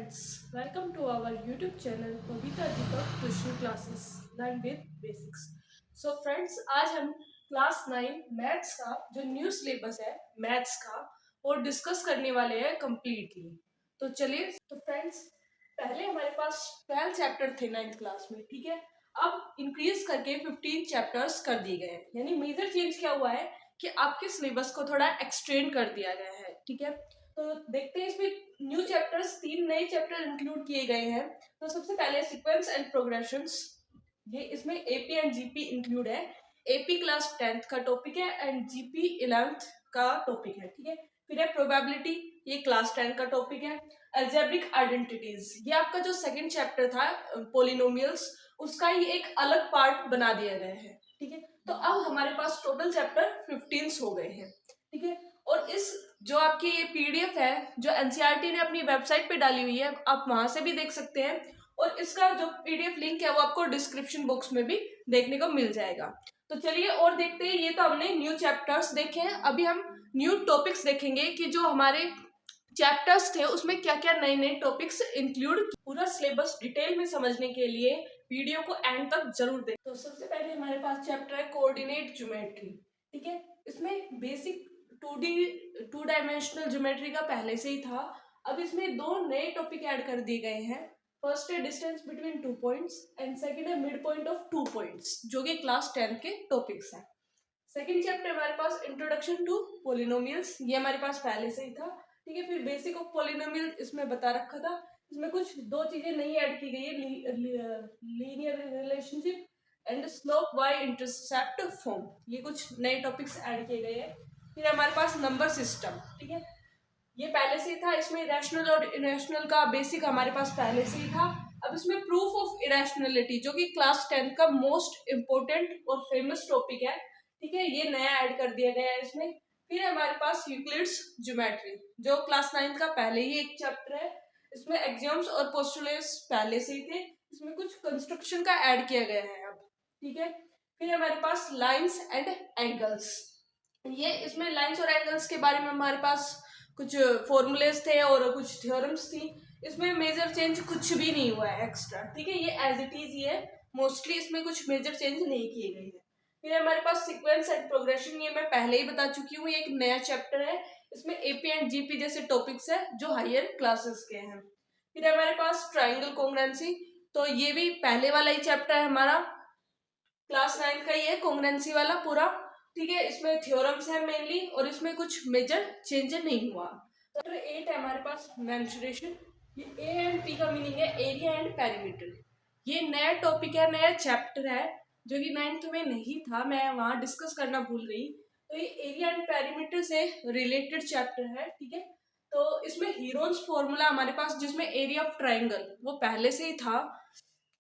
friends, welcome to our YouTube channel Babita Deepak Tuition Classes Learn with Basics. So friends, आज हम class 9 maths का जो new syllabus है maths का वो डिस्कस करने वाले हैं कम्प्लीटली। तो चलिए, तो फ्रेंड्स पहले हमारे पास 12 चैप्टर थे 9th क्लास में, ठीक है। अब इंक्रीज करके 15 चैप्टर्स कर दिए गए हैं, यानी मेजर चेंज क्या हुआ है कि आपके सिलेबस को थोड़ा एक्सटेंड कर दिया गया है, ठीक है। तो देखते हैं इसमें न्यू चैप्टर्स, 3 नए चैप्टर इंक्लूड किए गए हैं। तो सबसे पहले सीक्वेंस एंड प्रोग्रेशंस, ये इसमें एपी एंड जीपी इंक्लूड है। एपी क्लास 10th का टॉपिक है एंड जीपी 11th का टॉपिक है, ठीक है। फिर है प्रोबेबिलिटी, ये क्लास 10 का टॉपिक है। अलजेब्रिक आइडेंटिटीज, ये आपका जो सेकंड चैप्टर था पोलिनोमियल्स, उसका ही एक अलग पार्ट बना दिया गया है, ठीक है। तो अब हमारे पास टोटल चैप्टर 15 हो गए हैं, ठीक है। और इस जो आपकी ये पीडीएफ है जो एनसीईआरटी ने अपनी वेबसाइट पे डाली हुई है, आप वहां से भी देख सकते हैं। और इसका जो पीडीएफ लिंक है वो आपको डिस्क्रिप्शन बॉक्स में भी देखने को मिल जाएगा। तो चलिए और देखते हैं, ये तो हमने न्यू चैप्टर्स देखे हैं, अभी हम न्यू टॉपिक्स देखेंगे कि जो हमारे चैप्टर्स थे उसमें क्या क्या नए नए टॉपिक्स इंक्लूड। पूरा सिलेबस डिटेल में समझने के लिए वीडियो को एंड तक जरूर देखें। तो सबसे पहले हमारे पास चैप्टर है कोऑर्डिनेट ज्योमेट्री, ठीक है। इसमें बेसिक 2 डायमेंशनल ज्योमेट्री का पहले से ही था, अब इसमें 2 नए टॉपिक ऐड कर दिए गए हैं। फर्स्ट है distance between 2 points and second है मिड पॉइंट ऑफ 2 पॉइंट्स, जो कि क्लास 10 के टॉपिक्स हैं। सेकंड चैप्टर हमारे पास इंट्रोडक्शन टू पॉलिनोमियल्स, ये हमारे पास पहले से ही था, ठीक है। फिर बेसिक ऑफ पॉलिनोमियल इसमें बता रखा था। इसमें कुछ 2 चीजें नई ऐड की गई है, linear relationship and slope y intercept form, ये कुछ नए टॉपिक्स ऐड किए गए हैं। फिर हमारे पास नंबर सिस्टम, ठीक है, ये पहले से ही था। इसमें रैशनल और इरेशनल का बेसिक हमारे पास पहले से ही था। अब इसमें प्रूफ ऑफ इरेशनलिटी, जो कि क्लास 10 का मोस्ट इम्पोर्टेंट और फेमस टॉपिक है, ठीक है, ये नया ऐड कर दिया गया है इसमें। फिर हमारे पास यूक्लिड्स ज्योमेट्री, जो क्लास 9 का पहले ही एक चैप्टर है। इसमें एक्सियोम्स और पोस्टुलेट्स पहले से ही थे, इसमें कुछ कंस्ट्रक्शन का ऐड किया गया है अब, ठीक है। फिर हमारे पास लाइंस एंड एंगल्स, ये इसमें लाइंस और एंगल्स के बारे में हमारे पास कुछ फॉर्मूलेस थे और कुछ थ्योरम्स थी। इसमें मेजर चेंज कुछ भी नहीं हुआ है एक्स्ट्रा, ठीक है, ये एज इट इज ही है। मोस्टली इसमें कुछ मेजर चेंज नहीं किए गए हैं। फिर हमारे पास सीक्वेंस एंड प्रोग्रेशन, ये मैं पहले ही बता चुकी हूँ, ये एक नया चैप्टर है। इसमें एपी एंड जीपी जैसे टॉपिक्स है जो हायर क्लासेस के हैं। फिर हमारे पास ट्राइंगल कॉन्ग्रुएंसी, तो ये भी पहले वाला ही चैप्टर है हमारा, क्लास 9 का ही है कॉन्ग्रुएंसी वाला पूरा, ठीक है। इसमें थ्योरम्स है मेनली और इसमें कुछ मेजर चेंज नहीं हुआ। चैप्टर 8 है हमारे पास मेंसुरेशन, ये ए एंड पी का मीनिंग है एरिया एंड पेरीमीटर। ये नया टॉपिक है, नया चैप्टर है जो कि 9th में नहीं था, मैं वहां डिस्कस करना भूल गई। तो ये एरिया एंड पेरीमीटर से रिलेटेड चैप्टर है, ठीक है। तो इसमें हीरोन्स फॉर्मूला हमारे पास, जिसमें एरिया ऑफ ट्राइंगल वो पहले से ही था।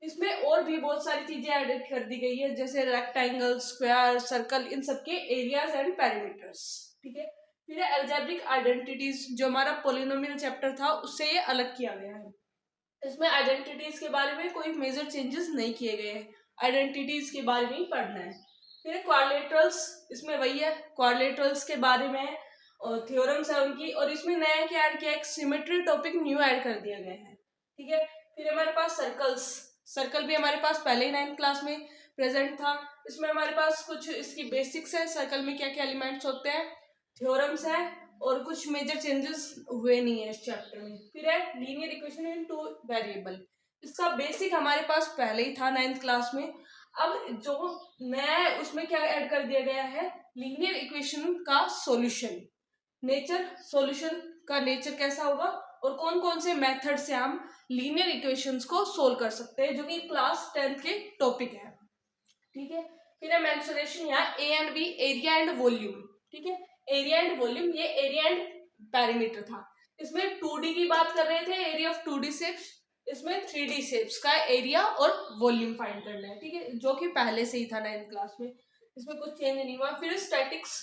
इसमें और भी बहुत सारी चीजें ऐड कर दी गई है, जैसे रेक्टेंगल, स्क्वायर, सर्कल, इन सबके एरियाज एंड पैरामीटर्स, ठीक है। फिर अलजेब्रिक आइडेंटिटीज, जो हमारा पॉलिनोमियल चैप्टर था उससे ये अलग किया गया है। इसमें आइडेंटिटीज के बारे में कोई मेजर चेंजेस नहीं किए गए हैं, आइडेंटिटीज के बारे में ही पढ़ना है। फिर क्वाड्रिलेटरल्स, इसमें वही है, क्वाड्रिलेटरल्स के बारे में और थ्योरम्स है उनकी, और इसमें नया क्या ऐड किया, एक सिमेट्री टॉपिक न्यू ऐड कर दिया गया है, ठीक है। फिर हमारे पास सर्कल्स, सर्कल भी हमारे पास पहले ही 9th क्लास में प्रेजेंट था। इसमें हमारे पास कुछ इसकी बेसिक्स है, सर्कल में क्या क्या एलिमेंट्स होते हैं, थ्योरम्स है, और कुछ मेजर चेंजेस हुए नहीं है इस चैप्टर में। फिर है लीनियर इक्वेशन इन 2 वेरिएबल, इसका बेसिक हमारे पास पहले ही था 9th क्लास में। अब जो नया है उसमें क्या ऐड कर दिया गया है, लीनियर इक्वेशन का सॉल्यूशन, नेचर, सॉल्यूशन का नेचर कैसा होगा और कौन कौन से मेथड से हम लीनियर इक्वेशंस को सोल्व कर सकते हैं, जो कि क्लास 10th के टॉपिक है, ठीक है। फिर है मेंसुरेशन, यहाँ a and b, area and volume, ठीक है, एरिया एंड वॉल्यूम, ये एरिया एंड पैरामीटर था। इसमें 2D की बात कर रहे थे, एरिया ऑफ 2D शेप्स, इसमें 3D शेप्स का एरिया और वॉल्यूम फाइंड करना है, ठीक है, जो कि पहले से ही था 9th क्लास में, इसमें कुछ चेंज नहीं हुआ। फिर स्टैटिक्स,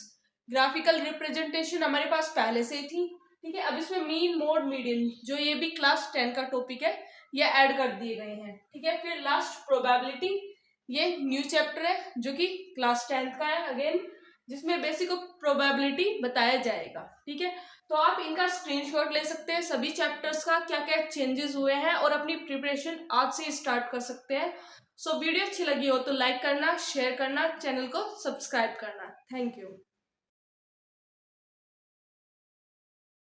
ग्राफिकल रिप्रेजेंटेशन हमारे पास पहले से ही थी, ठीक है। अब इसमें मीन, मोड, मीडियन, जो ये भी क्लास 10 का टॉपिक है, ये ऐड कर दिए गए हैं, ठीक है। फिर लास्ट प्रोबेबिलिटी, ये न्यू चैप्टर है जो कि क्लास 10th का है अगेन, जिसमें बेसिक ऑफ प्रोबेबिलिटी बताया जाएगा, ठीक है। तो आप इनका स्क्रीनशॉट ले सकते हैं, सभी चैप्टर्स का क्या क्या चेंजेस हुए हैं, और अपनी प्रिपरेशन आज से स्टार्ट कर सकते हैं। सो वीडियो अच्छी लगी हो तो लाइक करना, शेयर करना, चैनल को सब्सक्राइब करना। Thank you.